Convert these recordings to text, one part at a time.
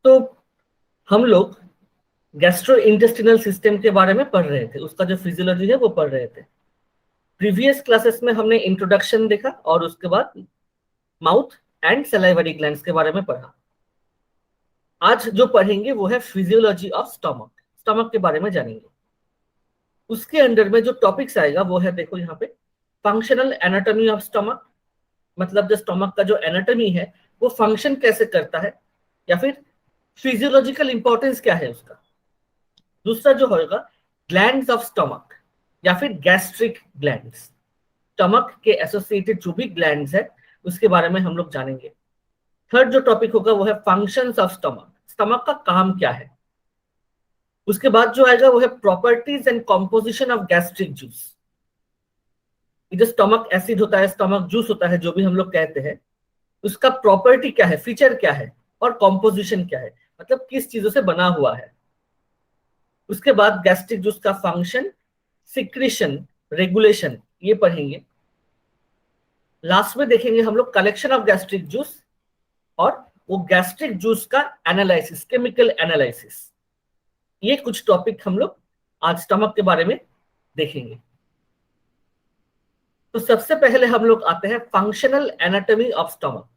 तो हम लोग गैस्ट्रो इंटेस्टिनल सिस्टम के बारे में पढ़ रहे थे, उसका जो फिजियोलॉजी है वो पढ़ रहे थे। प्रीवियस क्लासेस में हमने इंट्रोडक्शन देखा और उसके बाद माउथ एंड सलाइवरी ग्लैंड्स के बारे में पढ़ा। आज जो पढ़ेंगे वो है फिजियोलॉजी ऑफ स्टमक, स्टमक के बारे में जानेंगे। उसके अंडर में जो टॉपिक्स आएगा वो है, देखो यहाँ पे, फंक्शनल एनाटॉमी ऑफ स्टमक, मतलब जो स्टमक का जो एनाटॉमी है वो फंक्शन कैसे करता है, या फिर फिजियोलॉजिकल इंपॉर्टेंस क्या है उसका। दूसरा जो होगा ग्लैंड्स ऑफ स्टमक या फिर गैस्ट्रिक ग्लैंड्स, स्टमक के एसोसिएटेड जो भी ग्लैंड्स है उसके बारे में हम लोग जानेंगे। थर्ड जो टॉपिक होगा वो है फंक्शंस ऑफ स्टमक, स्टमक का काम क्या है। उसके बाद जो आएगा वो है properties and composition of gastric juice. ये जो स्टमक एसिड होता है, स्टमक जूस होता है, जो भी हम लोग कहते हैं, उसका प्रॉपर्टी क्या है, फीचर क्या है, और कॉम्पोजिशन क्या है, मतलब किस चीजों से बना हुआ है। उसके बाद गैस्ट्रिक जूस का फंक्शन, सिक्रीशन, रेगुलेशन, ये पढ़ेंगे। लास्ट में देखेंगे हम लोग कलेक्शन ऑफ गैस्ट्रिक जूस और वो गैस्ट्रिक जूस का एनालिसिस, केमिकल एनालिसिस। ये कुछ टॉपिक हम लोग आज स्टमक के बारे में देखेंगे। तो सबसे पहले हम लोग आते हैं फंक्शनल एनाटॉमी ऑफ स्टमक।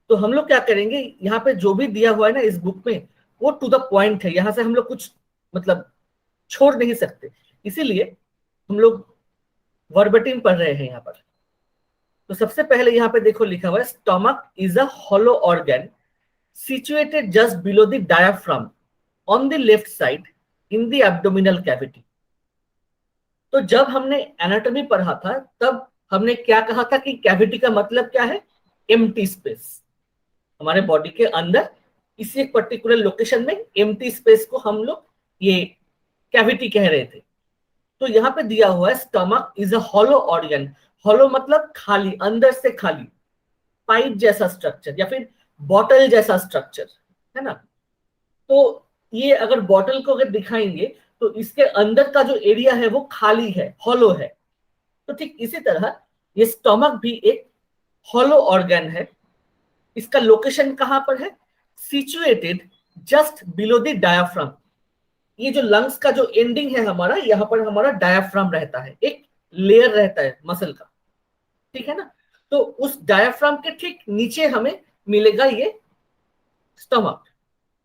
तो हम लोग क्या करेंगे, यहाँ पे जो भी दिया हुआ है ना इस बुक में, वो टू द पॉइंट है, यहां से हम लोग कुछ मतलब छोड़ नहीं सकते, इसीलिए हम लोग वर्बटिम पढ़ रहे हैं यहाँ पर। तो सबसे पहले यहाँ पे देखो लिखा हुआ है, stomach is a hollow organ situated just below the diaphragm on the left side in the abdominal cavity। तो जब हमने एनाटॉमी पढ़ा था तब हमने क्या कहा था कि कैविटी का मतलब क्या है, एम्प्टी स्पेस। हमारे बॉडी के अंदर किसी एक पर्टिकुलर लोकेशन में एम्प्टी स्पेस को हम लोग ये कैविटी कह रहे थे। तो यहाँ पे दिया हुआ है stomach is a hollow organ, hollow मतलब खाली, अंदर से खाली, पाइप जैसा स्ट्रक्चर या फिर बॉटल जैसा स्ट्रक्चर, है ना। तो ये अगर बॉटल को अगर दिखाएंगे तो इसके अंदर का जो एरिया है वो खाली है, हॉलो है। तो ठीक इसी तरह ये स्टमक भी एक हॉलो ऑर्गन है। इसका लोकेशन कहां पर है, situated just below the diaphragm. ये जो लंग्स का जो एंडिंग है हमारा, यहाँ पर हमारा डायाफ्राम रहता है, एक लेयर रहता है मसल का, ठीक है ना। तो उस डायाफ्राम के ठीक नीचे हमें मिलेगा ये स्टमक।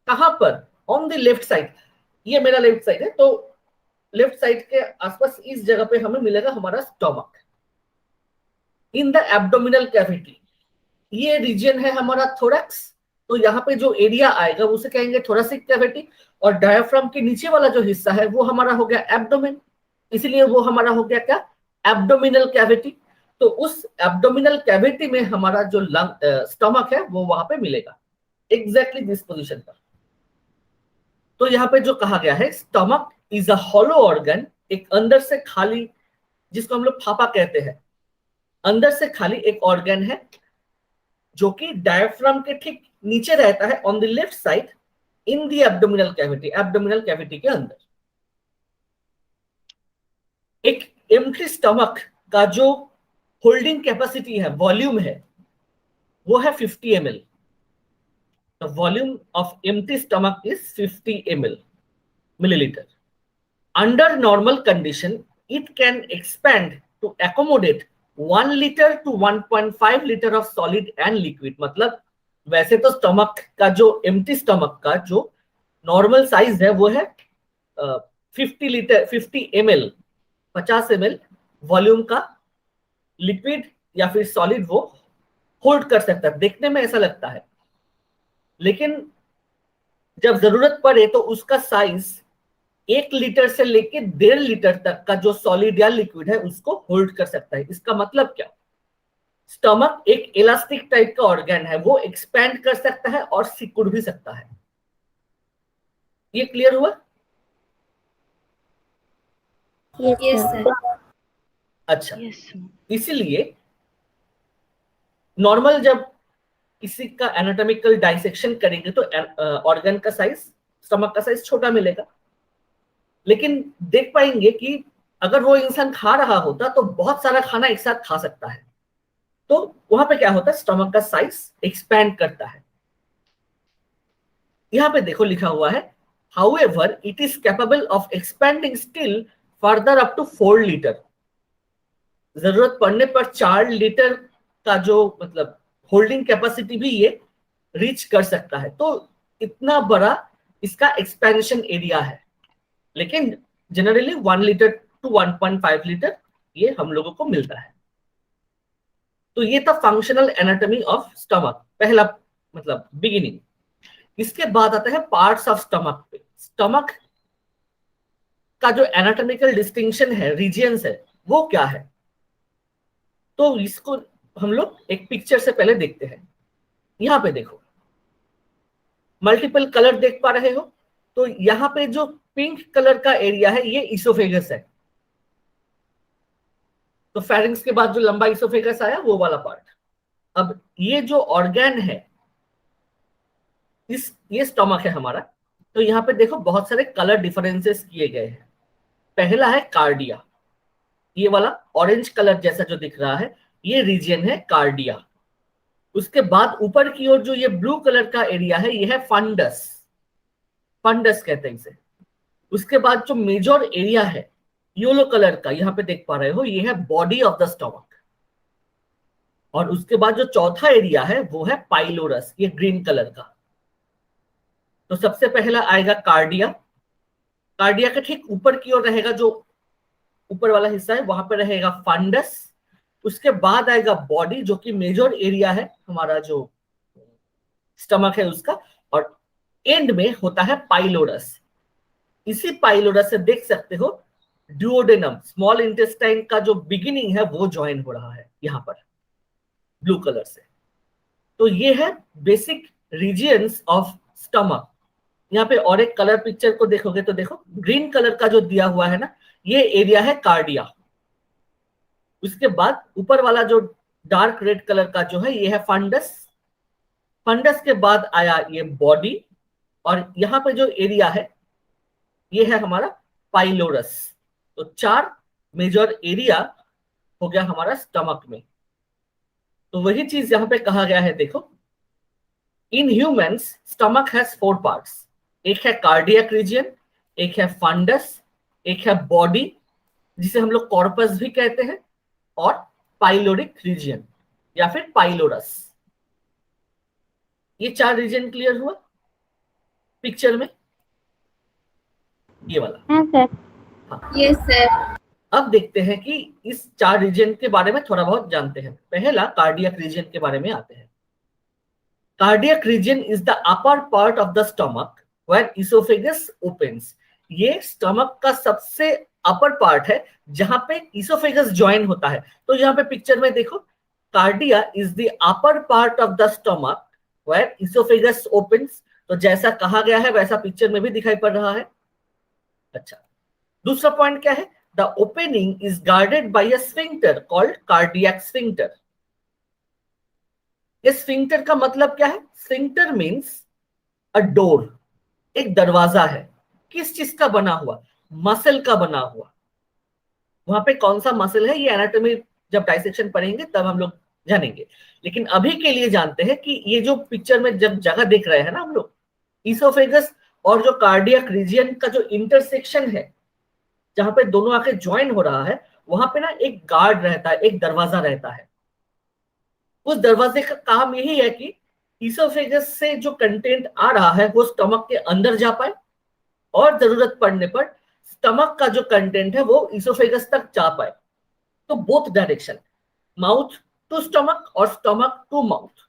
कहां पर, ऑन द लेफ्ट साइड, ये मेरा लेफ्ट साइड है, तो लेफ्ट साइड के आसपास इस जगह पे हमें मिलेगा हमारा stomach. In the abdominal cavity, ये रीजन है हमारा थोरैक्स, तो यहाँ पे जो एरिया आएगा उसे कहेंगे थोरेसिक कैविटी। और डायफ्राम के नीचे वाला जो हिस्सा है वो हमारा हो गया एब्डोमेन, इसलिए वो हमारा हो गया क्या, एब्डोमिनल कैविटी। तो उस एब्डोमिनल कैविटी में हमारा जो लंग स्टमक है वो वहां पे मिलेगा, एग्जैक्टली दिस पोजिशन पर। तो यहाँ पे जो कहा गया है, stomach is a hollow organ, एक अंदर से खाली, जिसको हम लोग फाफा कहते हैं, अंदर से खाली एक ऑर्गन है जो कि डायफ्राम के ठीक नीचे रहता है, on the left side in the abdominal cavity, abdominal cavity के अंदर। एक एम्प्टी स्टमक का जो होल्डिंग कैपेसिटी है, वॉल्यूम है, वो है 50 ml। The volume of empty stomach is 50 ml, milliliter. Under normal condition, it can expand to accommodate 1 liter to 1.5 liter of solid and liquid। मतलब वैसे तो स्टमक का जो एम्प्टी स्टमक का जो नॉर्मल साइज है वो है 50 लीटर, 50 ml, 50 ml वॉल्यूम का लिक्विड या फिर सॉलिड वो होल्ड कर सकता है। देखने में ऐसा लगता है, लेकिन जब जरूरत पड़े तो उसका साइज 1 लीटर से लेके 1.5 लीटर तक का जो सॉलिड या लिक्विड है उसको होल्ड कर सकता है। इसका मतलब क्या, स्टमक एक इलास्टिक टाइप का ऑर्गन है, वो एक्सपैंड कर सकता है और सिकुड़ भी सकता है। ये क्लियर हुआ? Yes sir. अच्छा, इसीलिए नॉर्मल जब किसी का एनाटॉमिकल डाइसेक्शन करेंगे तो ऑर्गन का साइज, स्टमक का साइज छोटा मिलेगा, लेकिन देख पाएंगे कि अगर वो इंसान खा रहा होता तो बहुत सारा खाना एक साथ खा सकता है। तो वहां पे क्या होता है, स्टमक का साइज एक्सपैंड करता है। यहाँ पे देखो लिखा हुआ है however it is capable of expanding still further up to 4 litre. जरूरत पड़ने पर 4 लीटर का जो मतलब होल्डिंग कैपेसिटी भी ये रीच कर सकता है। तो इतना बड़ा इसका एक्सपेंशन एरिया है, लेकिन जनरली 1 लीटर टू 1.5 लीटर ये हम लोगों को मिलता है। तो ये था फंक्शनल एनाटॉमी ऑफ स्टमक, पहला मतलब बिगिनिंग। इसके बाद आता है पार्ट्स ऑफ स्टमक पे। स्टमक का जो एनाटॉमिकल डिस्टिंक्शन है, रीजियंस है, वो क्या है? तो इसको हम लोग एक पिक्चर से पहले देखते हैं। यहां पे देखो मल्टीपल कलर देख पा रहे हो? तो यहाँ पे जो पिंक कलर का एरिया है ये इसोफेगस है। तो फेरिंग्स के बाद जो लंबा इसोफेगस आया वो वाला पार्ट। अब ये जो ऑर्गन है ये स्टमक है हमारा। तो यहाँ पे देखो बहुत सारे कलर डिफरेंसेस किए गए हैं। पहला है कार्डिया, ये वाला ऑरेंज कलर जैसा जो दिख रहा है ये रीजन है कार्डिया। उसके बाद ऊपर की ओर जो ये ब्लू कलर का एरिया है ये है फंडस, फंडस कहते हैं इसे। उसके बाद जो मेजर एरिया है येलो कलर का यहाँ पे देख पा रहे हो, ये है बॉडी ऑफ द स्टमक। और उसके बाद जो चौथा एरिया है वो है पाइलोरस, ये ग्रीन कलर का। तो सबसे पहला आएगा कार्डिया। कार्डिया के ठीक ऊपर की ओर रहेगा जो ऊपर वाला हिस्सा है, वहां पर रहेगा फंडस। उसके बाद आएगा बॉडी जो कि मेजर एरिया है हमारा जो स्टमक है उसका। और एंड में होता है पाइलोरस। इसी पाइलोरस से देख सकते हो ड्यूओडेनम, स्मॉल इंटेस्टाइन का जो बिगिनिंग है वो ज्वाइन हो रहा है यहाँ पर ब्लू कलर से। तो ये है बेसिक रीजियंस ऑफ स्टमक। यहाँ पे और एक कलर पिक्चर को देखोगे तो देखो ग्रीन कलर का जो दिया हुआ है ना, ये एरिया है कार्डिया। उसके बाद ऊपर वाला जो डार्क रेड कलर का जो है ये है फंडस। फंडस के बाद आया ये बॉडी। और यहाँ पे जो एरिया है ये है हमारा पाइलोरस। तो 4 मेजर एरिया हो गया हमारा स्टमक में। तो वही चीज यहाँ पे कहा गया है, देखो in humans stomach has 4 parts. एक है कार्डियक रीजन, एक है फंडस, एक है बॉडी जिसे हम लोग कॉर्पस भी कहते हैं, और पाइलोरिक रीजन या फिर पाइलोरस। ये 4 रीजन क्लियर हुआ पिक्चर में? ये वाला हाँ सर। हाँ। Yes sir. अब देखते हैं कि इस 4 रीजन के बारे में थोड़ा बहुत जानते हैं। पहला कार्डियक रीजन के बारे में आते हैं। Cardiac region is the upper part of the stomach when oesophagus opens. ये स्टमक का सबसे अपर पार्ट है जहां पे इसोफेगस ज्वाइन होता है। तो यहाँ पे पिक्चर में देखो cardia is the upper part of the stomach when oesophagus opens. तो जैसा कहा गया है वैसा पिक्चर में भी दिखाई पड़ रहा है। अच्छा, दूसरा पॉइंट क्या है? The opening is guarded by a sphincter called cardiac sphincter. ये स्फिंक्टर का मतलब क्या है? स्फिंक्टर मीन्स अ डोर, एक दरवाजा है। किस चीज का बना हुआ? मसल का बना हुआ। वहां पे कौन सा मसल है ये एनाटॉमी जब डाइसेक्शन पढ़ेंगे तब हम लोग जानेंगे। लेकिन अभी के लिए जानते हैं कि ये जो पिक्चर में जब जगह देख रहे हैं ना हम लोग, इसोफेगस और जो कार्डियक रीजन का जो इंटरसेक्शन है जहां पे दोनों आके ज्वाइन हो रहा है, वहां पे ना एक गार्ड रहता है, एक दरवाजा रहता है। उस दरवाजे का काम यही है कि इसोफेगस से जो कंटेंट आ रहा है वो स्टमक के अंदर जा पाए, और जरूरत पड़ने पर स्टमक का जो कंटेंट है वो इसोफेगस तक जा पाए। तो both direction, mouth to stomach और स्टमक टू माउथ।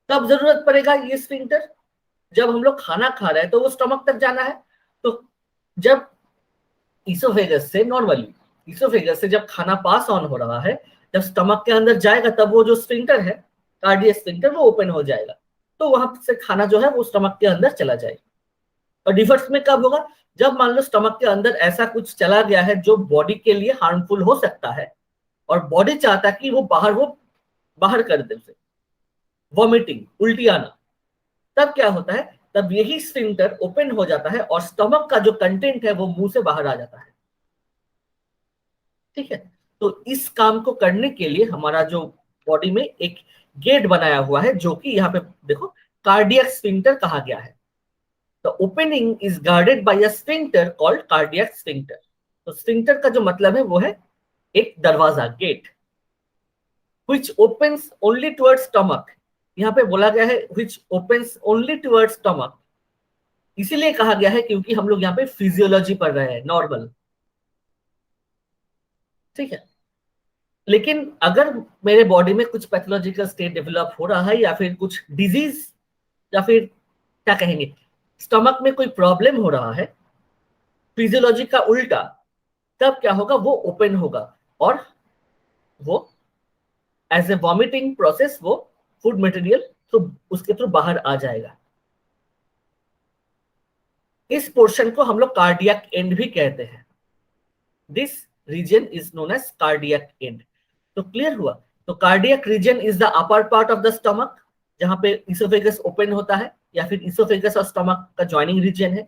तब जरूरत पड़ेगा ये स्फिंक्टर जब हम लोग खाना खा रहे हैं तो वो स्टमक तक जाना है। तो जब इसोफेगस से नॉर्मली इसोफेगस से जब खाना पास ऑन हो रहा है, जब स्टमक के अंदर जाएगा तब वो जो स्फिंक्टर है कार्डियक स्फिंक्टर वो ओपन हो जाएगा। तो वहां से खाना जो है वो स्टमक के अंदर चला जाएगा। और रिवर्स में कब होगा? जब मान लो स्टमक के अंदर ऐसा कुछ चला गया है जो बॉडी के लिए हार्मफुल हो सकता है, और बॉडी चाहता है कि वो बाहर कर दे उसे, वॉमिटिंग, उल्टी आना। तब क्या होता है? तब यही स्फिंक्टर ओपन हो जाता है और स्टमक का जो कंटेंट है वो मुंह से बाहर आ जाता है। ठीक है? तो इस काम को करने के लिए हमारा जो बॉडी में एक गेट बनाया हुआ है जो कि यहाँ पे देखो कार्डियक स्फिंक्टर कहा गया है। The opening is guarded by a sphincter called cardiac sphincter. तो स्फिंक्टर का जो मतलब है वो है एक दरवाजा, gate. which opens only towards stomach, यहाँ पे बोला गया है which opens only towards stomach, इसीलिए कहा गया है क्योंकि हम लोग यहाँ पे फिजियोलॉजी पढ़ रहे हैं, नॉर्मल, ठीक है। लेकिन अगर मेरे बॉडी में कुछ पैथोलॉजिकल स्टेट डेवलप हो रहा है या फिर कुछ डिजीज या फिर क्या कहेंगे स्टमक में कोई प्रॉब्लम हो रहा है, फिजियोलॉजी का उल्टा, तब क्या होगा, वो ओपन होगा और वो एज ए वॉमिटिंग प्रोसेस वो फूड मटेरियल थ्रू उसके थ्रू बाहर आ जाएगा। इस पोर्शन को हम लोग कार्डियक एंड भी कहते हैं। This region is known as cardiac end. तो क्लियर हुआ। तो cardiac region is the upper part of the stomach, जहां पे इसोफेगस ओपन होता है या फिर इसोफेगस और स्टमक का जॉइनिंग रीजन है।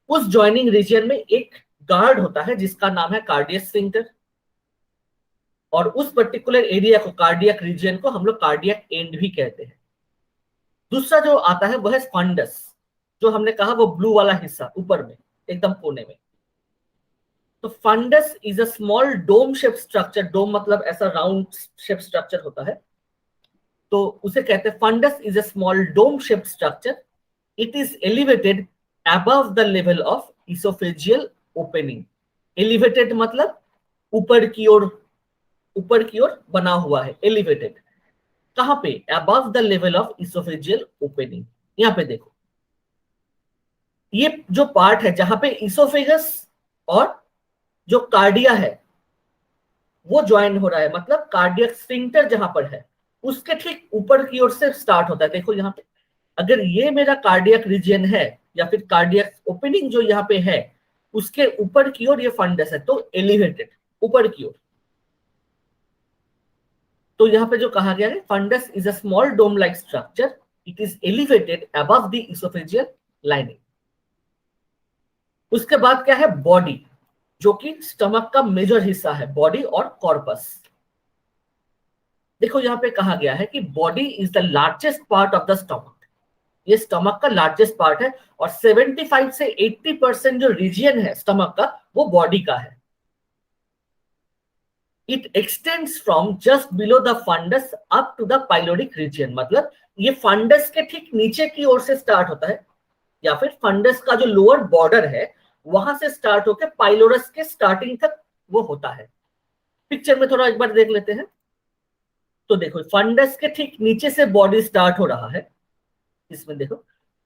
उस जॉइनिंग रीजन में एक गार्ड होता है जिसका नाम है कार्डियक स्फिंक्टर, और उस पर्टिकुलर एरिया को, कार्डियक रीजन को हम लोग कार्डियक एंड भी कहते हैं। दूसरा जो आता है वो है फंडस, जो हमने कहा वो ब्लू वाला हिस्सा ऊपर में एकदम कोने में। तो fundus is a small dome shape structure, dome मतलब ऐसा राउंड शेप स्ट्रक्चर होता है, तो उसे कहते हैं fundus is a small dome shape structure. It is elevated above the level of oesophageal opening. Elevated मतलब ऊपर की ओर, ऊपर की ओर बना हुआ है, एलिवेटेड। कहां पे? Above the level of oesophageal opening. यहां पे देखो, ये जो पार्ट है जहां पे इसोफेगस और जो कार्डिया है वो ज्वाइन हो रहा है, मतलब कार्डियक स्फिंक्टर जहां पर है उसके ठीक ऊपर की ओर से स्टार्ट होता है। देखो यहाँ पे, अगर ये मेरा कार्डियक रीजन है या फिर कार्डियक ओपनिंग जो यहाँ पे है, उसके ऊपर की ओर ये फंडस है, तो एलिवेटेड, ऊपर की ओर। तो यहाँ पे जो कहा गया है, fundus is a small dome like structure, it is elevated above the oesophageal lining. उसके बाद क्या है? बॉडी, जो कि स्टमक का मेजर हिस्सा है, बॉडी और कॉर्पस। देखो यहाँ पे कहा गया है कि body is the largest part of the stomach. ये स्टमक का लार्जेस्ट पार्ट है और 75 से 80% जो रीजन है स्टमक का वो बॉडी का है। It extends from just below the fundus up to the pyloric region, मतलब ये फंडस के ठीक नीचे की ओर से स्टार्ट होता है, या फिर फंडस का जो लोअर बॉर्डर है वहां से स्टार्ट होकर पाइलोरस के स्टार्टिंग तक वो होता है। पिक्चर में थोड़ा एक बार देख लेते हैं। तो देखो, फंडस के ठीक नीचे से बॉडी स्टार्ट हो रहा है। इसमें देखो,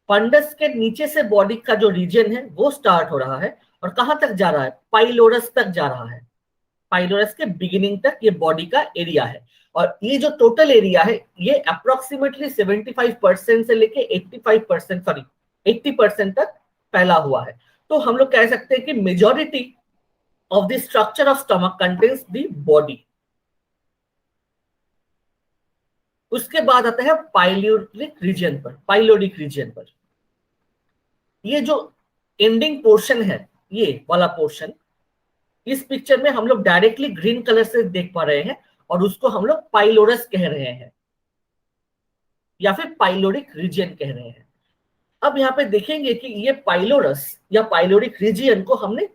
फंडस के नीचे से बॉडी का जो रीजन है वो स्टार्ट हो रहा है और कहां तक जा रहा है? पाइलोरस तक जा रहा है। पाइलोरस के बिगिनिंग तक ये बॉडी का एरिया है, और ये जो टोटल एरिया है ये अप्रोक्सीमेटली 75% से लेके 85%, सॉरी 80% तक फैला हुआ है। तो हम लोग कह सकते हैं कि majority of the structure of stomach contains the body. उसके बाद आता है पाइलोरिक रीजन पर, पाइलोरिक रीजन पर ये जो एंडिंग पोर्शन है, ये वाला पोर्शन, इस पिक्चर में हम लोग डायरेक्टली ग्रीन कलर से देख पा रहे हैं और उसको हम लोग पाइलोरस कह रहे हैं या फिर पाइलोरिक रीजन कह रहे हैं। अब यहाँ पे देखेंगे कि ये पाइलोरस या पाइलोरिक रीजन को हमने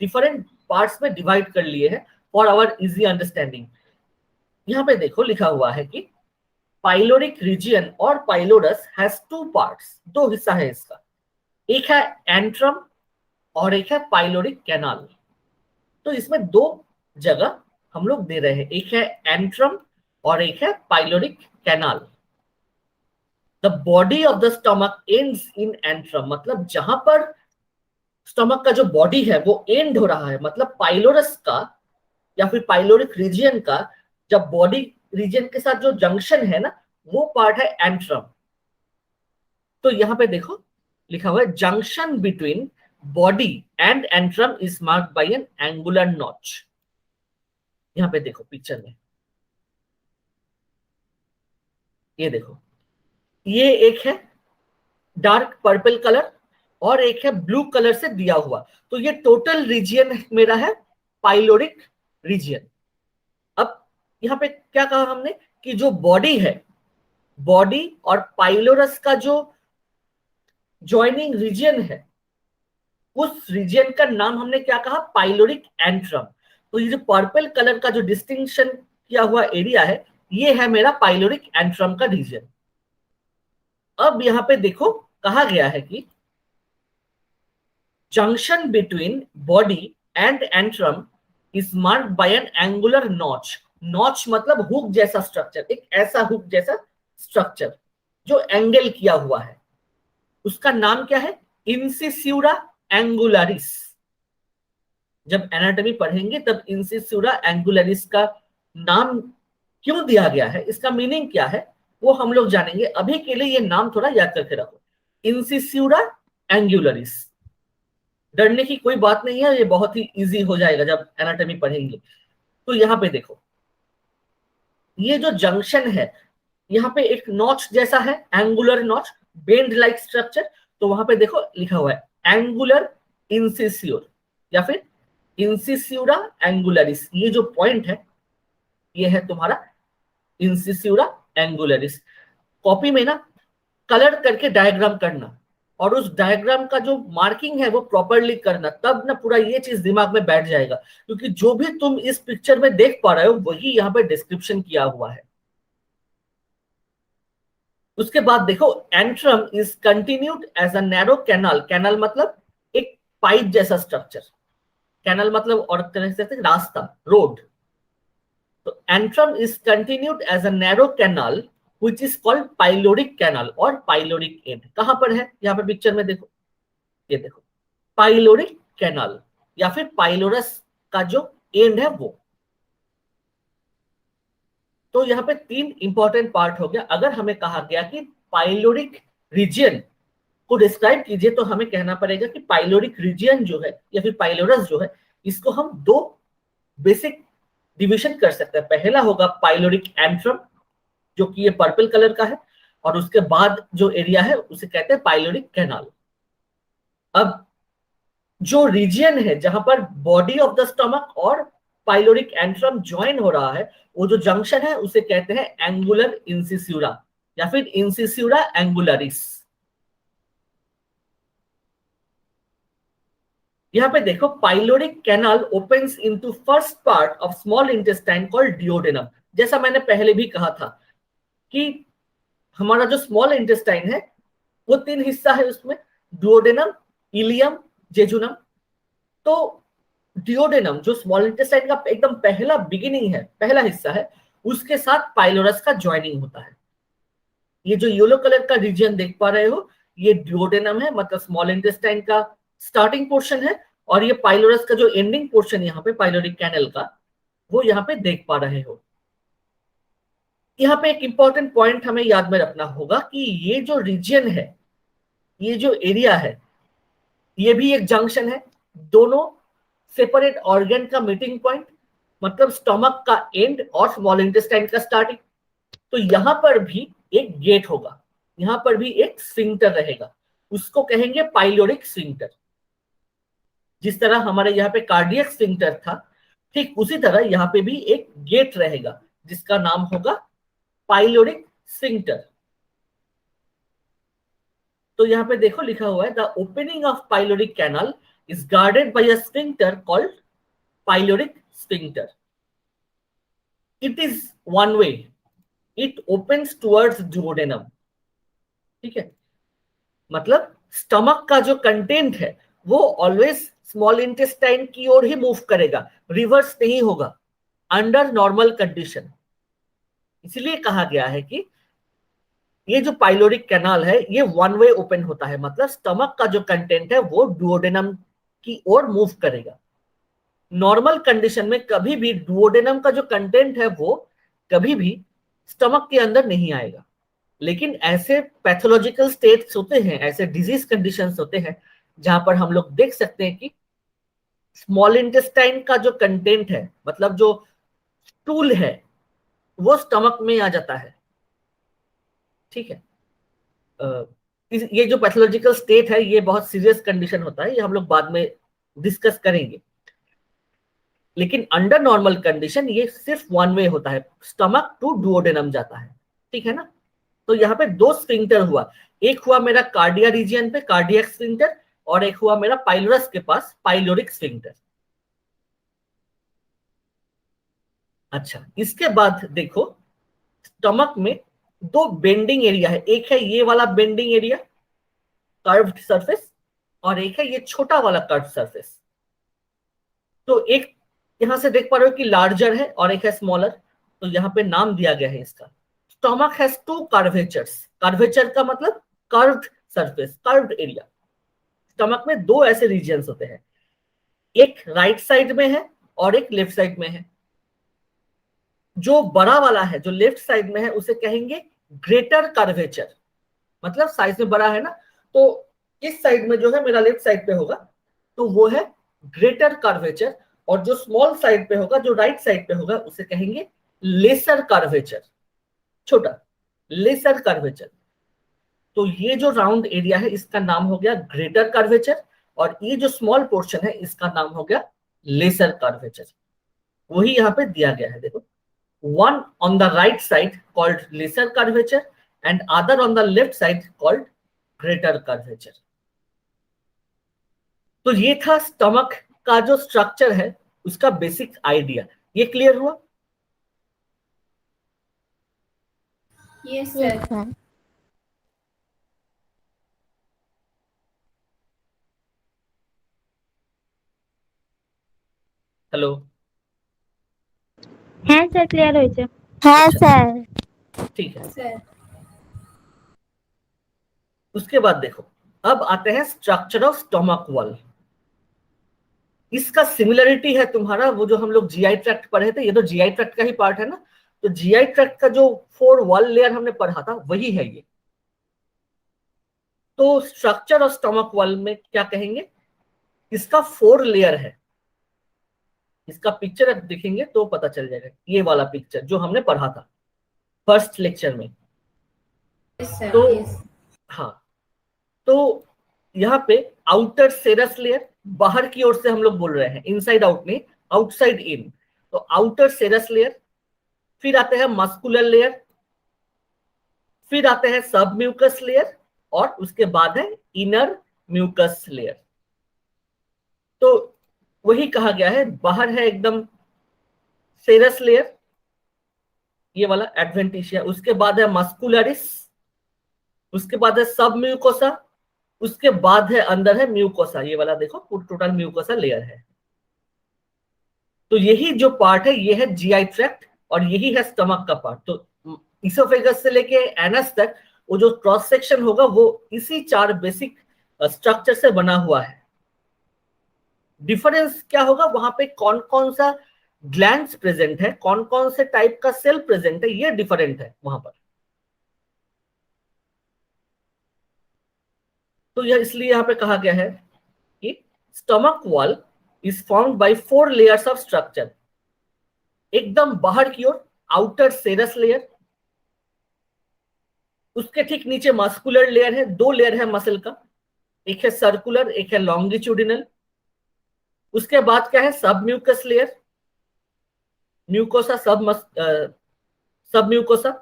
डिफरेंट पार्ट्स में डिवाइड कर लिए हैं फॉर आवर इजी अंडरस्टैंडिंग। यहाँ पे देखो लिखा हुआ है कि पाइलोरिक रीजन और पाइलोरस हैज टू पार्ट्स, दो हिस्सा है इसका। एक है एंट्रम और एक है पाइलोरिक कैनाल। तो इसमें दो जगह हम लोग दे रहे हैं, एक है एंट्रम और एक है pyloric canal. The body of the stomach ends in antrum, मतलब जहां पर स्टमक का जो बॉडी है वो एंड हो रहा है, मतलब पाइलोरस का या फिर पाइलोरिक रीजन का जब बॉडी रीजन के साथ जो जंक्शन है ना, वो पार्ट है एंट्रम। तो यहां पे देखो लिखा हुआ है junction between body and antrum is marked by N angular notch. यहां पे देखो पिक्चर में, ये देखो, ये एक है डार्क पर्पल कलर और एक है ब्लू कलर से दिया हुआ। तो ये टोटल रीजन मेरा है पाइलोरिक रीजन। अब यहाँ पे क्या कहा हमने कि जो बॉडी है बॉडी और पाइलोरस का जो ज्वाइनिंग रीजन है, उस रीजन का नाम हमने क्या कहा, पाइलोरिक एंट्रम। तो ये जो पर्पल कलर का जो डिस्टिंक्शन किया हुआ एरिया है, ये है मेरा पाइलोरिक एंट्रम का रीजन। अब यहां पे देखो कहा गया है कि junction between body and antrum is marked by N angular notch. Notch मतलब हुक जैसा स्ट्रक्चर, एक ऐसा हुक जैसा स्ट्रक्चर जो एंगल किया हुआ है, उसका नाम क्या है, इंसिस्यूरा एंगुलरिस। जब एनाटॉमी पढ़ेंगे तब इंसिस्यूरा एंगुलरिस का नाम क्यों दिया गया है, इसका मीनिंग क्या है, वो हम लोग जानेंगे। अभी के लिए ये नाम थोड़ा याद करके रखो, इंसिस्यूरा एंगुलरिस। डरने की कोई बात नहीं है, ये बहुत ही इजी हो जाएगा जब एनाटॉमी पढ़ेंगे। तो यहाँ पे देखो, ये जो जंक्शन है, यहाँ पे एक नॉच जैसा है, angular notch, bend like structure. तो वहां पे देखो लिखा हुआ है एंगुलर इंसिस्योर या फिर इंसिस्यूरा एंगुलरिस। ये जो पॉइंट है ये है तुम्हारा इंसिस्यूरा एंगुलरिस। कॉपी में ना कलर करके डायग्राम करना, और उस डायग्राम का जो मार्किंग है वो प्रॉपरली करना, तब ना पूरा ये चीज दिमाग में बैठ जाएगा। क्योंकि जो भी तुम इस पिक्चर में देख पा रहे हो वही यहाँ पे डिस्क्रिप्शन किया हुआ है। उसके बाद देखो, antrum is continued as a narrow canal. Canal मतलब एक पाइप जैसा स्ट्रक्चर, कैनाल मतलब और तरह से रास्ता, रोड। तो antrum is continued as a narrow canal which is called pyloric canal और पाइलोरिक एंड। कहां पर है, यहाँ पर पिक्चर में देखो, ये देखो पाइलोरिक कैनाल या फिर पाइलोरस का जो एंड है वो। तो यहाँ पे तीन इंपॉर्टेंट पार्ट हो गया। अगर हमें कहा गया कि पाइलोरिक रीजन को डिस्क्राइब कीजिए, तो हमें कहना पड़ेगा कि पाइलोरिक रीजन जो है या फिर पाइलोरस जो है, इसको हम दो बेसिक डिविजन कर सकते हैं। पहला होगा पाइलोरिक एंट्रम, जो कि ये पर्पल कलर का है, और उसके बाद जो एरिया है उसे कहते हैं पाइलोरिक कैनाल। अब जो रीजन है जहां पर बॉडी ऑफ द स्टमक और पाइलोरिक एंट्रम ज्वाइन हो रहा है, वो जो जंक्शन है उसे कहते हैं एंगुलर इंसिस्यूरा या फिर इंसिस्यूरा एंगुलरिस। यहाँ पे देखो, pyloric canal opens into first part of small intestine called duodenum. जैसा मैंने पहले भी कहा था कि हमारा जो स्मॉल इंटेस्टाइन है वो तीन हिस्सा है उसमें, डुओडेनम, इलियम, जेजुनम। तो डिओडेनम जो स्मॉल इंटेस्टाइन का एकदम पहला बिगिनिंग है, पहला हिस्सा है, उसके साथ पाइलोरस का ज्वाइनिंग होता है। ये जो येलो कलर का रीजन देख पा रहे हो, ये डिओडेनम है, मतलब स्मॉल इंटेस्टाइन का स्टार्टिंग पोर्शन है, और ये पाइलोरस का जो एंडिंग पोर्शन यहाँ पे पाइलोरिक कैनल का, वो यहाँ पे देख पा रहे हो। यहाँ पे एक इंपॉर्टेंट पॉइंट हमें याद में रखना होगा कि ये जो रीजन है, ये जो एरिया है, ये भी एक जंक्शन है, दोनों सेपरेट ऑर्गन का मीटिंग पॉइंट, मतलब स्टमक का एंड और स्मॉल इंटेस्टाइन का स्टार्टिंग। तो यहां पर भी एक गेट होगा, यहां पर भी एक स्फिंक्टर रहेगा, उसको कहेंगे पाइलोरिक स्फिंक्टर। जिस तरह हमारे यहाँ पे कार्डियक स्फिंक्टर था, ठीक उसी तरह यहाँ पे भी एक गेट रहेगा जिसका नाम होगा पाइलोरिक स्फिंक्टर। तो यहाँ पे देखो लिखा हुआ है, the opening of pyloric canal is guarded by a sphincter called pyloric sphincter. It is one way, it opens towards duodenum. ठीक है, मतलब स्टमक का जो कंटेंट है वो ऑलवेज स्मॉल इंटेस्टाइन की ओर ही मूव करेगा, रिवर्स नहीं होगा अंडर नॉर्मल कंडीशन। इसलिए कहा गया है कि ये जो पाइलोरिक कैनाल है ये वन वे ओपन होता है, मतलब स्टमक का जो कंटेंट है वो डुओडेनम की ओर मूव करेगा। नॉर्मल कंडीशन में कभी भी डुओडेनम का जो कंटेंट है वो कभी भी स्टमक के अंदर नहीं आएगा। लेकिन ऐसे पैथोलॉजिकल स्टेट्स होते हैं, ऐसे डिजीज कंडीशंस होते हैं जहां पर हम लोग देख सकते हैं कि स्मॉल इंटेस्टाइन का जो कंटेंट है, मतलब जो स्टूल है, वो स्टमक में आ जाता है। ठीक है, ये जो पैथोलॉजिकल स्टेट है ये बहुत सीरियस कंडीशन होता है, ये हम लोग बाद में डिस्कस करेंगे। लेकिन अंडर नॉर्मल कंडीशन ये सिर्फ वन वे होता है, स्टमक टू डुओडेनम जाता है। ठीक है ना। तो यहाँ पे दो स्फिंक्टर हुआ, एक हुआ मेरा कार्डिया रीजियन पे कार्डियक स्फिंक्टर, और एक हुआ मेरा पाइलोरस के पास पाइलोरिक स्फिंक्टर। अच्छा, इसके बाद देखो स्टमक में दो बेंडिंग एरिया है, एक है ये वाला बेंडिंग एरिया कर्व्ड सरफेस, और एक है ये छोटा वाला कर्व्ड सरफेस। तो एक यहां से देख पा रहे हो कि लार्जर है और एक है स्मॉलर, तो यहाँ पे नाम दिया गया है इसका। Stomach has two curvatures, curvature का मतलब curved surface, curved area. Stomach में दो ऐसे रीजन्स होते हैं, एक राइट साइड में है और एक लेफ्ट साइड में है। जो बड़ा वाला है, जो लेफ्ट साइड में है, उसे कहेंगे ग्रेटर कर्वेचर, मतलब साइज में बड़ा है ना, तो इस साइड में जो है मेरा लेफ्ट साइड पे होगा, तो वो है ग्रेटर कर्वेचर, और जो स्मॉल साइड पे होगा, जो राइट साइड पे होगा, उसे कहेंगे लेसर कर्वेचर, छोटा लेसर कर्वेचर। तो ये जो राउंड एरिया है इसका नाम हो गया ग्रेटर कर्वेचर, और ये जो स्मॉल पोर्शन है इसका नाम हो गया लेसर कर्वेचर। वही यहाँ पे दिया गया है, देखो, one on the right side called lesser curvature and other on the left side called greater curvature। तो ये था स्टमक का जो स्ट्रक्चर है उसका बेसिक आइडिया। ये क्लियर हुआ? Yes, Yes, sir. sir. Hello? হ্যাঁ স্যার ক্লিয়ার হয়েছে। হ্যাঁ अच्छा, স্যার। ठीक है। Sir. उसके बाद देखो, अब आते हैं स्ट्रक्चर ऑफ स्टमक वॉल। इसका सिमिलरिटी है तुम्हारा वो जो हम लोग जीआई ट्रैक्ट पढ़े थे, ये तो जीआई ट्रैक्ट का ही पार्ट है ना, तो जीआई ट्रैक्ट का जो 4 वॉल लेयर हमने पढ़ा था वही है ये। तो स्ट्रक्चर ऑफ स्टमक वॉल में क्या कहेंगे, इसका 4 लेयर है। इसका पिक्चर अब देखेंगे तो पता चल जाएगा, ये वाला पिक्चर जो हमने पढ़ा था फर्स्ट लेक्चर में। Yes, sir. तो Yes. हाँ, तो यहाँ पे आउटर सेरस लेयर, बाहर की ओर से हम लोग बोल रहे हैं, इनसाइड आउट नहीं, आउटसाइड इन। तो आउटर सेरस लेयर, फिर आते हैं मस्कुलर लेयर, फिर आते हैं सब म्यूकस लेयर, और उसके बाद है इनर म्यूकस लेयर। तो वही कहा गया है, बाहर है एकदम सेरस लेयर, ये वाला एडवेंटिशिया, उसके बाद है मस्कुलरिस, उसके बाद है सब म्यूकोसा, उसके बाद है अंदर है म्यूकोसा, ये वाला देखो टोटल म्यूकोसा लेयर है। तो यही जो पार्ट है ये है जीआई ट्रैक्ट, और यही है स्टमक का पार्ट। तो इसोफेगस से लेके एनस तक वो जो क्रॉस सेक्शन होगा वो इसी 4 बेसिक स्ट्रक्चर से बना हुआ है। डिफरेंस क्या होगा, वहां पे कौन कौन सा ग्लैंड्स प्रेजेंट है, कौन कौन से टाइप का सेल प्रेजेंट है, ये डिफरेंट है वहां पर। तो यह इसलिए यहां पे कहा गया है कि stomach wall is formed by 4 layers of structure. एकदम बाहर की ओर आउटर सेरस लेयर, उसके ठीक नीचे मस्कुलर लेयर है, 2 लेयर है मसल का, एक है सर्कुलर एक है लॉन्गिट्यूडिनल। उसके बाद क्या है, सब म्यूकस लेयर, म्यूकोसा सब म्यूकोसा।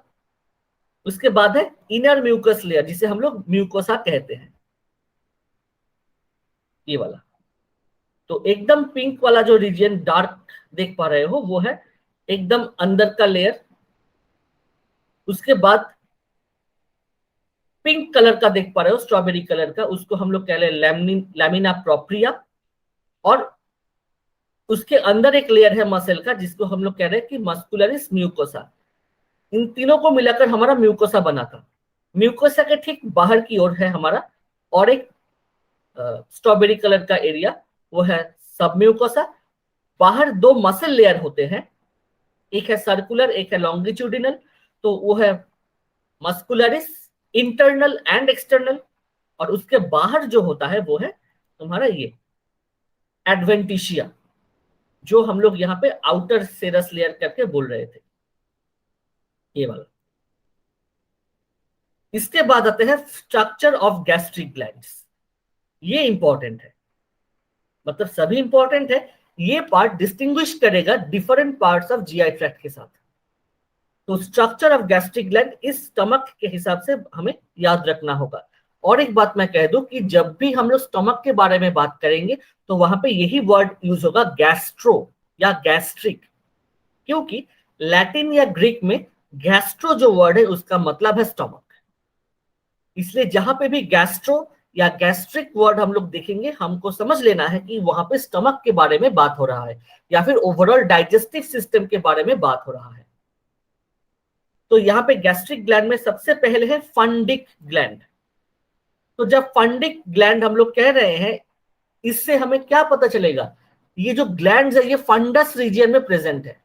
उसके बाद है इनर म्यूकस लेयर जिसे हम लोग म्यूकोसा कहते हैं, ये वाला। तो एकदम पिंक वाला जो रीजन डार्क देख पा रहे हो वो है एकदम अंदर का लेयर। उसके बाद पिंक कलर का देख पा रहे हो, स्ट्रॉबेरी कलर का, उसको हम लोग कह रहे हैं लैमिना प्रोप्रिया। और उसके अंदर एक लेयर है मसल का जिसको हम लोग कह रहे हैं कि मस्कुलरिस म्यूकोसा। इन तीनों को मिलाकर हमारा म्यूकोसा बना था। म्यूकोसा के ठीक बाहर की ओर है हमारा और एक स्ट्रॉबेरी कलर का एरिया, वो है सब म्यूकोसा। बाहर 2 मसल लेयर होते हैं, एक है सर्कुलर एक है लॉन्गिट्यूडिनल। तो वो है मस्कुलरिस इंटरनल एंड एक्सटर्नल, और उसके बाहर जो होता है वो है तुम्हारा ये एडवेंटिशिया, जो हम लोग यहाँ पे आउटर सेरस लेयर करके बोल रहे थे, ये वाला। इसके बाद आते हैं स्ट्रक्चर ऑफ गैस्ट्रिक ग्लैंड्स। ये इंपॉर्टेंट है, मतलब सभी इंपॉर्टेंट है, ये पार्ट डिस्टिंग्विश करेगा different parts of GI tract के साथ। तो स्ट्रक्चर ऑफ गैस्ट्रिक ग्लैंड इस स्टमक के हिसाब से हमें याद रखना होगा। और एक बात मैं कह दूं कि जब भी हम लोग स्टमक के बारे में बात करेंगे तो वहां पे यही वर्ड यूज होगा, गैस्ट्रो या गैस्ट्रिक, क्योंकि लैटिन या ग्रीक में गैस्ट्रो जो वर्ड है उसका मतलब है स्टमक। इसलिए जहां पे भी गैस्ट्रो या गैस्ट्रिक वर्ड हम लोग देखेंगे, हमको समझ लेना है कि वहां पे स्टमक के बारे में बात हो रहा है या फिर ओवरऑल डाइजेस्टिव सिस्टम के बारे में बात हो रहा है। तो यहाँ पे गैस्ट्रिक ग्लैंड में सबसे पहले है फंडिक ग्लैंड। तो जब फंडिक ग्लैंड हम लोग कह रहे हैं, इससे हमें क्या पता चलेगा, ये जो ग्लैंड्स है ये फंडस रीजियन में प्रेजेंट है।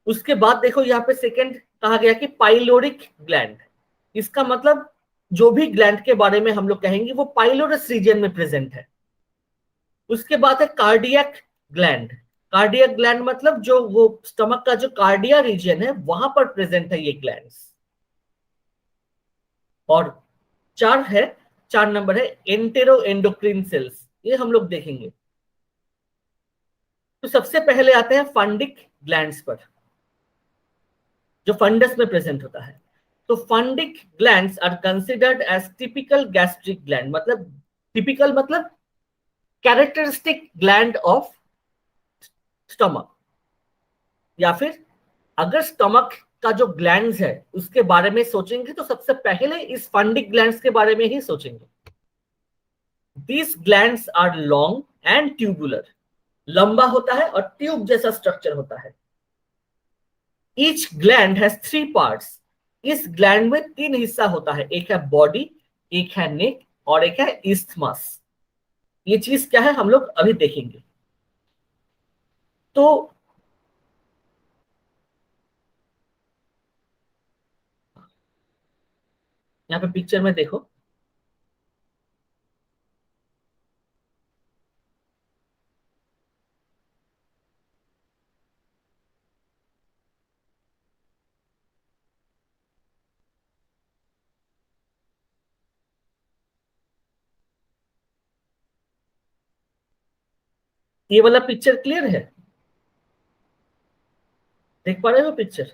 उसके बाद देखो यहाँ पे सेकंड कहा गया कि पाइलोरिक ग्लैंड, इसका मतलब जो भी ग्लैंड के बारे में हम लोग कहेंगे वो पाइलोरस रीजन में प्रेजेंट है। उसके बाद है कार्डियक ग्लैंड। कार्डियक ग्लैंड मतलब जो वो स्टमक का जो कार्डिया रीजन है वहां पर प्रेजेंट है ये ग्लैंड्स। और चार नंबर है एंटेरो एंडोक्रीन सेल्स, ये हम लोग देखेंगे। तो सबसे पहले आते हैं फंडिक ग्लैंड्स पर, जो फंडस में प्रेजेंट होता है। तो fundic glands are considered as typical gastric gland, मतलब टिपिकल मतलब कैरेक्टरिस्टिक ग्लैंड ऑफ स्टमक। या फिर अगर स्टमक का जो ग्लैंड्स है उसके बारे में सोचेंगे तो सबसे पहले इस फंडिक ग्लैंड्स के बारे में ही सोचेंगे। These glands are long and tubular, लंबा होता है और ट्यूब जैसा स्ट्रक्चर होता है। Each gland has 3 parts, इस ग्लैंड में 3 हिस्सा होता है, एक है बॉडी, एक है नेक और एक है इस्थमस। ये चीज क्या है हम लोग अभी देखेंगे। तो यहाँ पे पिक्चर में देखो, ये वाला पिक्चर क्लियर है, देख पा रहे हो पिक्चर?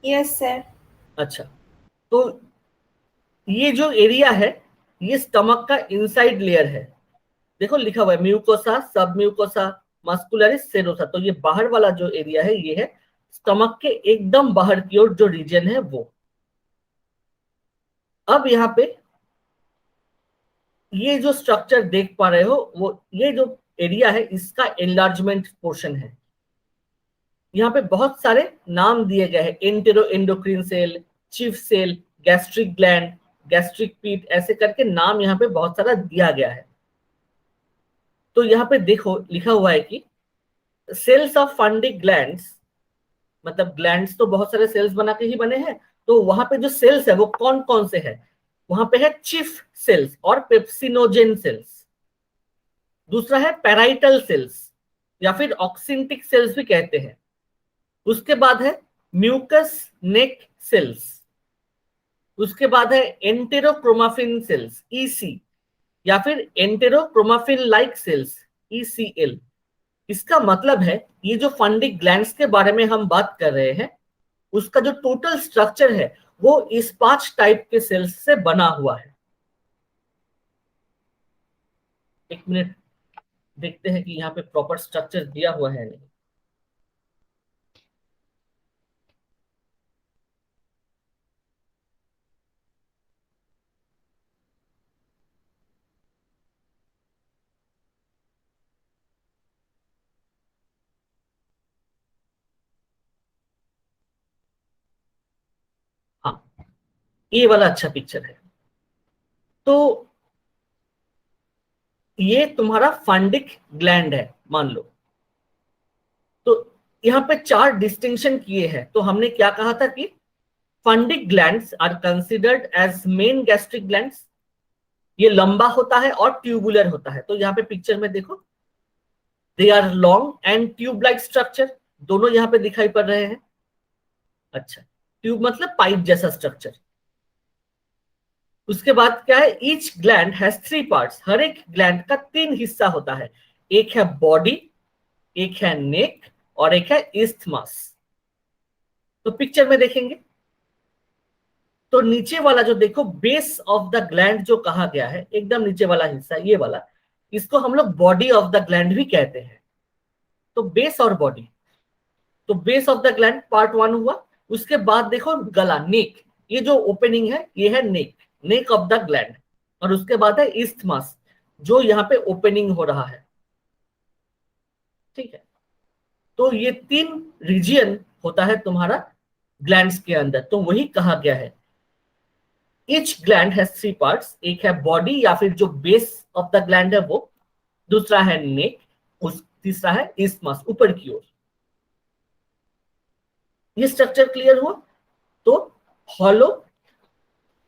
Yes sir. अच्छा, तो ये जो एरिया है ये स्टमक का इनसाइड लेयर है। देखो लिखा हुआ है म्यूकोसा, सब म्यूकोसा, मस्कुलरिस, सेरोसा। तो ये बाहर वाला जो एरिया है ये है स्टमक के एकदम बाहर की ओर जो रीजन है वो। अब यहाँ पे ये जो स्ट्रक्चर देख पा रहे हो वो, ये जो एरिया है इसका एनलार्जमेंट पोर्शन है। यहाँ पे बहुत सारे नाम दिए गए हैं, enteroendocrine cell, chief cell, gastric gland, gastric pit, ऐसे करके नाम यहाँ पे बहुत सारा दिया गया है। तो यहाँ पे देखो लिखा हुआ है कि सेल्स ऑफ फंडिक ग्लैंड्स, मतलब ग्लैंड्स तो बहुत सारे सेल्स बना के ही बने हैं। तो वहां पे जो सेल्स है वो कौन कौन से है, वहां पे है चीफ सेल्स और पेप्सिनोजेन सेल्स। दूसरा है पैराइटल सेल्स या फिर ऑक्सिंटिक सेल्स भी कहते हैं। उसके बाद है म्यूकस नेक सेल्स। उसके बाद है एंटेरोक्रोमाफिन सेल्स, ईसी, या फिर एंटेरोक्रोमाफिन लाइक सेल्स, ईसीएल। इसका मतलब है ये जो फंडिक ग्लैंड्स के बारे में हम बात कर रहे हैं उसका जो टोटल स्ट्रक्चर है वो इस 5 टाइप के सेल्स से बना हुआ है। एक मिनट देखते हैं कि यहाँ पे प्रॉपर स्ट्रक्चर दिया हुआ है नहीं। हाँ, ये वाला अच्छा पिक्चर है। तो ये तुम्हारा फंडिक ग्लैंड है मान लो। तो यहाँ पे 4 डिस्टिंक्शन किए हैं। तो हमने क्या कहा था कि fundic glands are considered as main gastric glands, ये लंबा होता है और ट्यूबुलर होता है। तो यहाँ पे पिक्चर में देखो, they are long and tube like structure, दोनों यहाँ पे दिखाई पड़ रहे हैं। अच्छा, ट्यूब मतलब पाइप जैसा स्ट्रक्चर। उसके बाद क्या है, ईच ग्लैंड हैज 3 पार्ट्स, हर एक ग्लैंड का 3 हिस्सा होता है, एक है बॉडी, एक है नेक और एक है isthmus। तो पिक्चर में देखेंगे तो नीचे वाला जो देखो बेस ऑफ द ग्लैंड जो कहा गया है, एकदम नीचे वाला हिस्सा ये वाला, इसको हम लोग बॉडी ऑफ द ग्लैंड भी कहते हैं। तो बेस और बॉडी, तो base of the gland part 1 हुआ। उसके बाद देखो गला, नेक, ये जो ओपनिंग है ये है नेक, नेक ऑफ द ग्लैंड। और उसके बाद है isthmus, जो यहाँ पे ओपनिंग हो रहा है। ठीक है, तो ये 3 रीजियन होता है तुम्हारा ग्लैंड्स के अंदर, तो वही कहा गया है। ईच ग्लैंड हैज 3 पार्ट्स, एक है बॉडी या फिर जो बेस ऑफ द ग्लैंड है वो, दूसरा है नेक, उस तीसरा है isthmus, ऊपर की ओर। ये स्ट्रक्चर क्लियर हुआ? तो hollow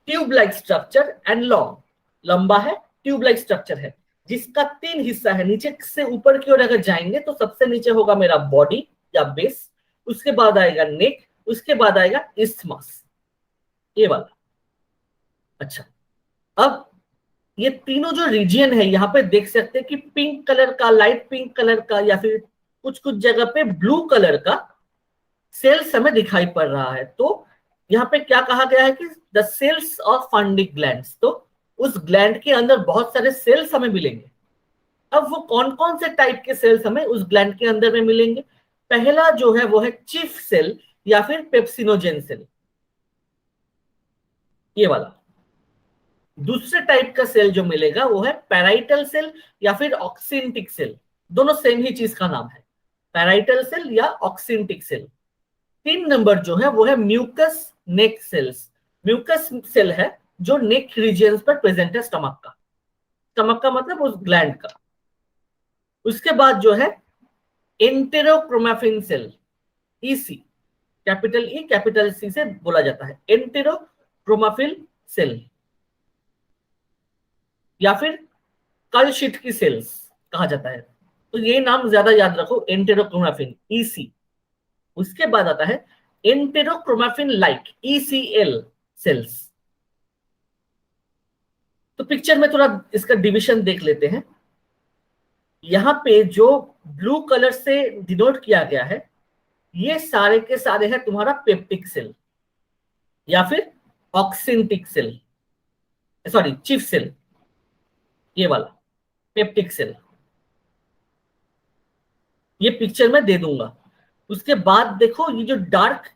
tube like structure and long, लंबा है, ट्यूब लाइक स्ट्रक्चर है, जिसका 3 हिस्सा है। नीचे से ऊपर की ओर अगर जाएंगे तो सबसे नीचे होगा मेरा बॉडी या बेस, उसके बाद आएगा नेक, उसके बाद आएगा isthmus, ये वाला। अच्छा, अब ये तीनों जो रीजियन है यहाँ पे देख सकते हैं कि पिंक कलर का, लाइट पिंक कलर का, या फिर कुछ कुछ जगह पे ब्लू कलर का सेल्स हमें दिखाई पड़ रहा है। तो यहाँ पे क्या कहा गया है कि the cells of fundic glands, तो उस ग्लैंड के अंदर बहुत सारे सेल्स हमें मिलेंगे। अब वो कौन कौन से टाइप के सेल्स हमें उस ग्लैंड के अंदर में मिलेंगे? पहला जो है वो है चीफ सेल या फिर पेप्सिनोजेन सेल, ये वाला। दूसरे टाइप का सेल जो मिलेगा वो है पैराइटल सेल या फिर ऑक्सिंटिक सेल, दोनों सेम ही चीज का नाम है, पैराइटल सेल या ऑक्सिंटिक सेल। 3 नंबर जो है वो है mucus neck cells. Mucus cell है जो नेक रीजियंस पर प्रेजेंट है, स्टमक का, स्टमक का मतलब उस ग्लैंड का। उसके बाद जो है enterochromaffin cell, EC, capital E capital C से बोला जाता है, एंटेरोक्रोमाफिन सेल, या फिर कलशिट की सेल्स कहा जाता है। तो ये नाम ज्यादा याद रखो, एंटेरोक्रोमाफिन, ईसी। उसके बाद आता है एंटेरोक्रोमाफिन लाइक, ईसीएल सेल्स। तो पिक्चर में थोड़ा इसका डिविजन देख लेते हैं। यहाँ पे जो ब्लू कलर से डिनोट किया गया है, ये सारे के सारे है तुम्हारा पेप्टिक सेल या फिर ऑक्सिंटिक सेल, सॉरी चीफ सेल, ये वाला पेप्टिक सेल, ये पिक्चर में दे दूंगा। उसके बाद देखो ये जो डार्क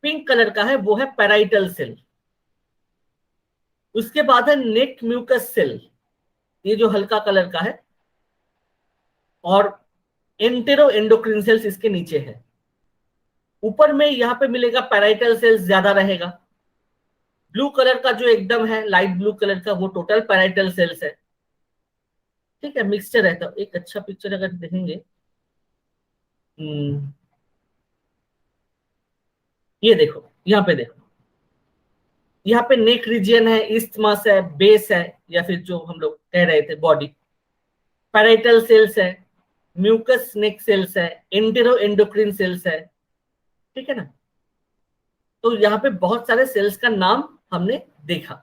पिंक कलर का है वो है पैराइटल सेल। उसके बाद है नेक म्यूकस सेल, ये जो हल्का कलर का है, और एंटेरो एंडोक्रिन सेल्स इसके नीचे है। ऊपर में यहाँ पे मिलेगा पैराइटल सेल्स ज्यादा रहेगा। ब्लू कलर का जो एकदम है लाइट ब्लू कलर का वो टोटल पैराइटल सेल्स है। ठीक है, मिक्सचर है। तो एक अच्छा पिक्चर अगर देखेंगे, ये देखो, यहाँ पे देखो, यहाँ पे नेक रीजियन है, isthmus है, बेस है, या फिर जो हम लोग कह रहे थे बॉडी, पैराइटल सेल्स है, म्यूकस नेक सेल्स है, एंटेरो एंडोक्रिन सेल्स है। ठीक है ना? तो यहाँ पे बहुत सारे सेल्स का नाम हमने देखा।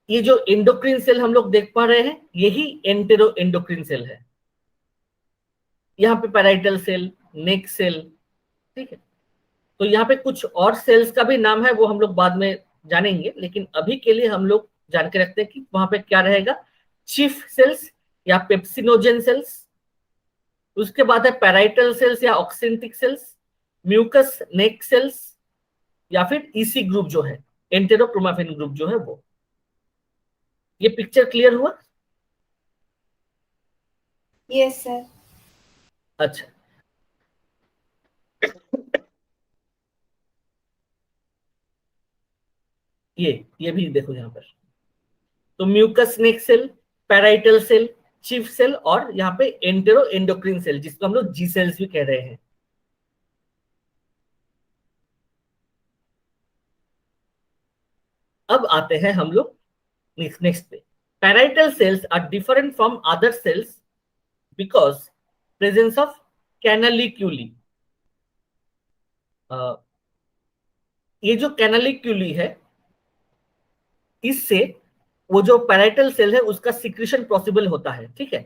ये जो एंडोक्रिन सेल हम लोग देख पा रहे हैं यही एंटेरो एंडोक्रिन सेल है। यहाँ पे पैराइटल सेल, नेक सेल। ठीक है, तो यहाँ पे कुछ और सेल्स का भी नाम है, वो हम लोग बाद में जानेंगे, लेकिन अभी के लिए हम लोग जान के रखते हैं कि वहां पे क्या रहेगा, चीफ सेल्स या पेप्सिनोजेन सेल्स। उसके बाद है पैराइटल सेल्स या ऑक्सिंटिक सेल्स, म्यूकस नेक सेल्स, या फिर ईसी ग्रुप जो है, एंटेरोक्रोमाफिन ग्रुप जो है वो। ये पिक्चर क्लियर हुआ? Yes sir. अच्छा, ये भी देखो यहाँ पर। तो mucus neck cell, parietal cell, chief cell, और यहाँ पे एंटेरो एंडोक्रिन सेल, जिसको हम लोग जी सेल्स भी कह रहे हैं। अब आते हैं हम लोग नेक्स्ट पे। Parietal cells are different from other cells because presence of canaliculi. ये जो कैनालिक्यूली है, इससे वो जो पैराइटल सेल है उसका सिक्रीशन पॉसिबल होता है, ठीक है।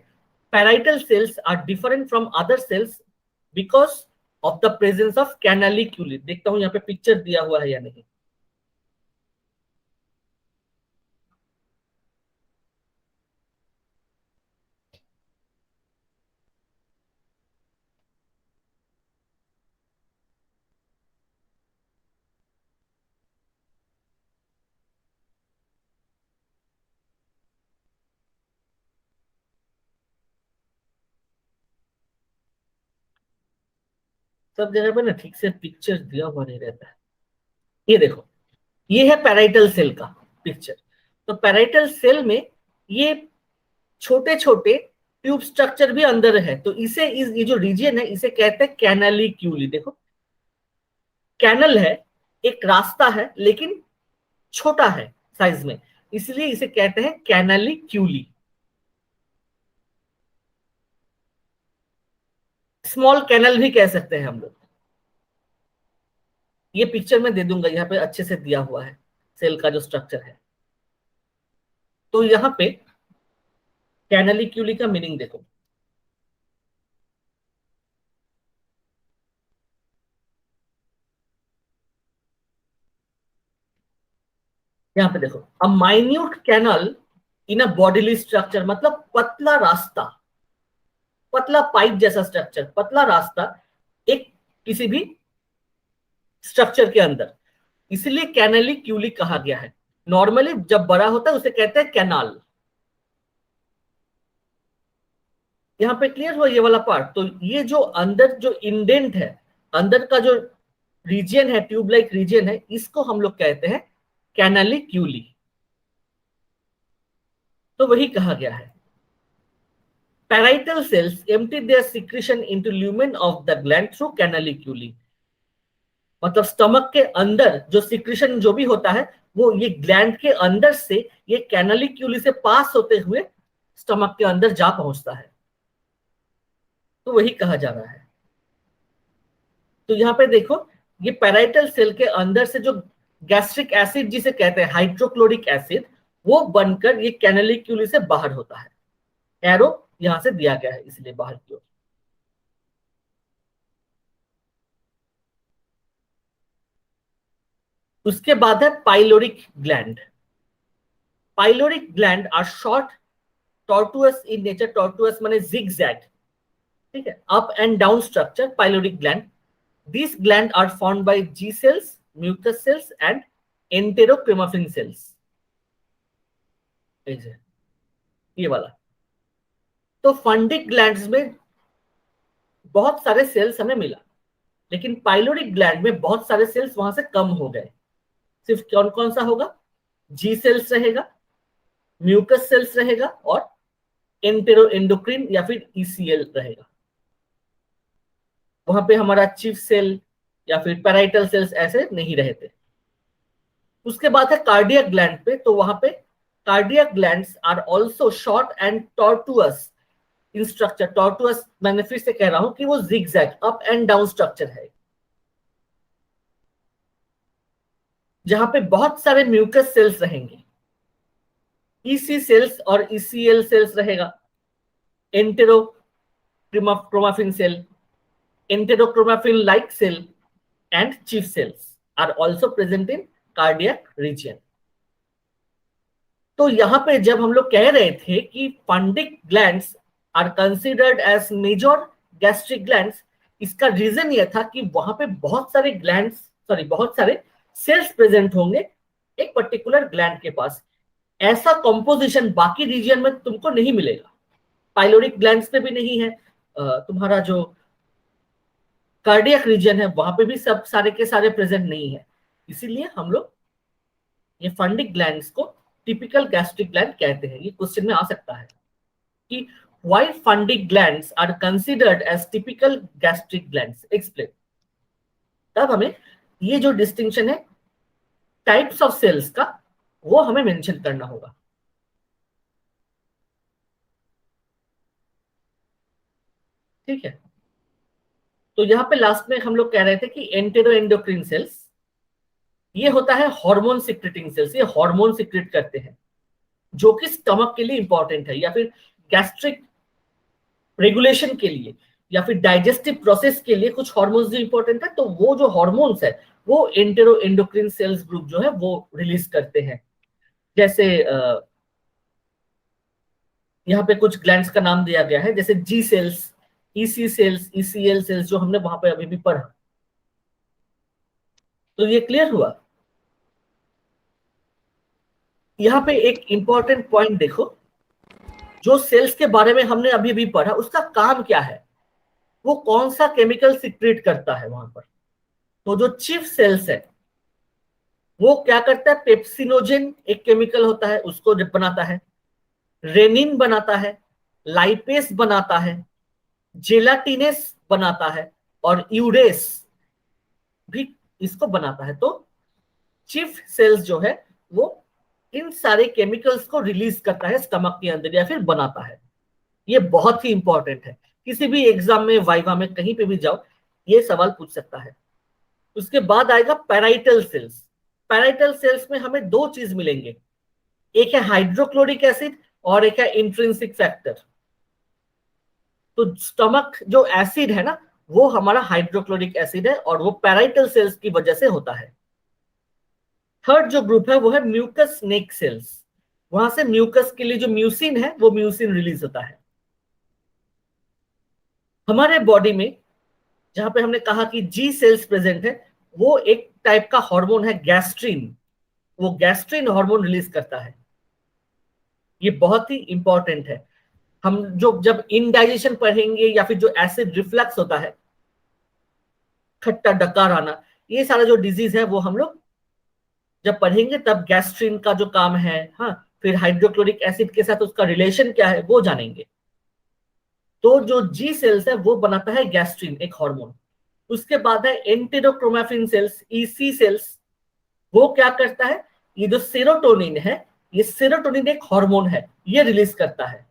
Parietal cells are different from other cells because of the presence of canaliculi. देखता हूं यहाँ पे पिक्चर दिया हुआ है या नहीं। सब जगह पे ना ठीक से पिक्चर दिया हुआ नहीं रहता है। ये देखो, ये है पैराइटल सेल का पिक्चर। तो पैराइटल सेल में ये छोटे छोटे ट्यूब स्ट्रक्चर भी अंदर है, तो ये जो रीजन है इसे कहते हैं कैनालिक्यूली। देखो, कैनल है, एक रास्ता है, लेकिन छोटा है साइज में, इसलिए इसे कहते हैं कैनालिक्यूली। स्मॉल कैनल भी कह सकते हैं हम लोग। ये पिक्चर में दे दूंगा, यहाँ पे अच्छे से दिया हुआ है सेल का जो स्ट्रक्चर है। तो यहाँ पे कैनालिक्यूली का मीनिंग देखो, यहाँ पे देखो, अ माइन्यूट कैनल इन अ बॉडीली स्ट्रक्चर, मतलब पतला रास्ता, पतला पाइप जैसा स्ट्रक्चर, पतला रास्ता एक किसी भी स्ट्रक्चर के अंदर, इसलिए कैनालिक्यूली कहा गया है। नॉर्मली जब बड़ा होता है उसे कहते हैं कैनाल। यहाँ पे क्लियर हुआ ये वाला पार्ट। तो ये जो अंदर जो इंडेंट है, अंदर का जो रीजन है, ट्यूब लाइक रीजन है, इसको हम लोग कहते हैं कैनालिक्यूली। तो वही कहा गया है। Parietal cells empty their secretion into lumen of the gland through canaliculi. मतलब स्टमक के अंदर जो सिक्रीशन जो भी होता है वो ये ग्लैंड के अंदर से ये कैनालिक्यूली से पास होते हुए स्टमक के अंदर जा पहुंचता है। तो वही कहा जा रहा है। तो यहाँ पे देखो, ये पैराइटल सेल के अंदर से जो गैस्ट्रिक एसिड जिसे कहते हैं हाइड्रोक्लोरिक एसिड, वो बनकर ये कैनालिक्यूली से बाहर होता है। एरो यहां से दिया गया है इसलिए बाहर की ओर। उसके बाद है pyloric gland. Pyloric gland are short, tortuous in nature. Tortuous माने जिगजैग, ठीक है, up and down structure, pyloric gland. These glands are formed by G cells, mucus cells and enterochromaffin cells. ये वाला। तो फंडिक ग्लैंड्स में बहुत सारे sales हमें मिला, लेकिन पाइलोरिक ग्लैंड में बहुत सारे सेल्स वहां से कम हो गए। सिर्फ कौन कौन सा होगा? जी सेल्स रहेगा, म्यूकस सेल्स रहेगा और एंटेरोएंडोक्रिन या फिर ईसीएल रहेगा। वहां पे हमारा चीफ सेल या फिर पैराइटल सेल्स ऐसे नहीं रहते। उसके बाद है कार्डियक ग्लैंड पे। तो वहां पे cardiac glands are also short and tortuous in structure. Tortuous मैंने फिर से कह रहा हूं कि वो zigzag up and down structure है, जहां पे बहुत सारे म्यूकस सेल्स रहेंगे, ईसी सेल्स और ईसीएल सेल्स रहेगा, enterochromaffin cell, enterochromaffin like cell and chief cells are also present in cardiac region. तो यहां पे जब हम लोग कह रहे थे कि fundic glands are considered as major gastric glands, इसका रीजन यह था कि वहां पे बहुत सारे बहुत सारे सेल्स प्रेजेंट होंगे एक पर्टिकुलर ग्लैंड के पास। ऐसा कंपोजिशन बाकी रीजन में तुमको नहीं मिलेगा। पाइलोरिक ग्लैंड्स पे भी नहीं है, तुम्हारा जो कार्डियक रीजन है वहां पे भी सब सारे के सारे प्रेजेंट नहीं है। इसीलिए हम लोग ये फंडिक ग्लैंड्स को टिपिकल गैस्ट्रिक ग्लैंड कहते हैं। ये क्वेश्चन में आ सकता है कि why fundic glands are considered as typical gastric glands, explain. तब हमें ये जो डिस्टिंक्शन है टाइप्स ऑफ सेल्स का, वो हमें मेंशन करना होगा। ठीक है। तो यहां पे लास्ट में हम लोग कह रहे थे कि एंटेरोएंडोक्रिन सेल्स, ये होता है हार्मोन सिक्रेटिंग सेल्स। ये हार्मोन सिक्रेट करते हैं। जो कि स्टमक के लिए इंपॉर्टेंट है, या फिर गैस्ट्रिक रेगुलेशन के लिए, या फिर डाइजेस्टिव प्रोसेस के लिए कुछ हार्मोन्स जो इंपॉर्टेंट है, तो वो जो हार्मोन्स है वो एंटेरो एंडोक्रिन सेल्स ग्रुप जो है वो रिलीज करते हैं। जैसे यहाँ पे कुछ ग्लैंड्स का नाम दिया गया है, जैसे G cells, EC cells, ECL cells, जो हमने वहां पे अभी भी पढ़ा। तो ये क्लियर हुआ। यहाँ पे एक इंपॉर्टेंट पॉइंट देखो, जो सेल्स के बारे में हमने अभी भी पढ़ा उसका काम क्या है, वो कौन सा केमिकल सिक्रेट करता है वहां पर। तो जो चीफ सेल्स है वो क्या करता है, पेप्सिनोजेन एक केमिकल होता है उसको बनाता है, रेनिन बनाता है, लाइपेस बनाता है, जेलाटिनेस बनाता है, और यूरेस भी इसको बनाता है। तो चीफ सेल्स जो है वो इन सारे केमिकल्स को रिलीज करता है स्टमक के अंदर, या फिर बनाता है। ये बहुत ही इंपॉर्टेंट है, किसी भी एग्जाम में, वाइवा में, कहीं पे भी जाओ ये सवाल पूछ सकता है। उसके बाद आएगा पैराइटल सेल्स। पैराइटल सेल्स में हमें दो चीज मिलेंगे, एक है हाइड्रोक्लोरिक एसिड और एक है इंट्रिंसिक फैक्टर। तो स्टमक जो एसिड है ना, वो हमारा हाइड्रोक्लोरिक एसिड है, और वो पैराइटल सेल्स की वजह से होता है। थर्ड जो ग्रुप है वो है म्यूकस नेक सेल्स। वहां से म्यूकस के लिए जो म्यूसिन है वो म्यूसिन रिलीज होता है। हमारे बॉडी में जहां पे हमने कहा कि जी सेल्स प्रेजेंट है, वो एक टाइप का हार्मोन है गैस्ट्रिन, वो गैस्ट्रिन हार्मोन रिलीज करता है। ये बहुत ही इंपॉर्टेंट है। हम जो जब इनडाइजेशन पढ़ेंगे, या फिर जो एसिड रिफ्लक्स होता है, खट्टा डकार आना, ये सारा जो डिजीज है वो हम लोग जब पढ़ेंगे तब गैस्ट्रिन का जो काम है, हाँ, फिर हाइड्रोक्लोरिक एसिड के साथ उसका रिलेशन क्या है वो जानेंगे। तो जो जी सेल्स है वो बनाता है गैस्ट्रिन, एक हार्मोन। उसके बाद है एंटेरोक्रोमाफिन सेल्स, ईसी सेल्स। वो क्या करता है, ये जो सेरोटोनिन है, ये सेरोटोनिन एक हार्मोन है, ये रिलीज करता है।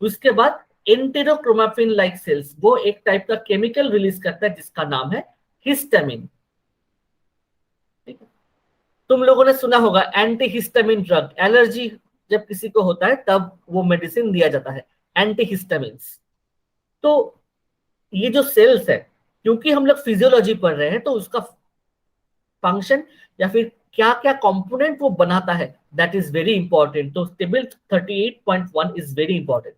उसके बाद एंटेरोक्रोमाफिन लाइक सेल्स, वो एक टाइप का केमिकल रिलीज करता है जिसका नाम है हिस्टामिन। तुम लोगों ने सुना होगा एंटीहिस्टामिन ड्रग, एलर्जी जब किसी को होता है तब वो मेडिसिन दिया जाता है, एंटीहिस्टामिन्स। तो ये जो सेल्स है, क्योंकि हम लोग फिजियोलॉजी पढ़ रहे हैं, तो उसका फंक्शन या फिर क्या क्या कंपोनेंट वो बनाता है, दैट इज वेरी इंपॉर्टेंट। तो टेबल 38.1 इज वेरी इंपॉर्टेंट।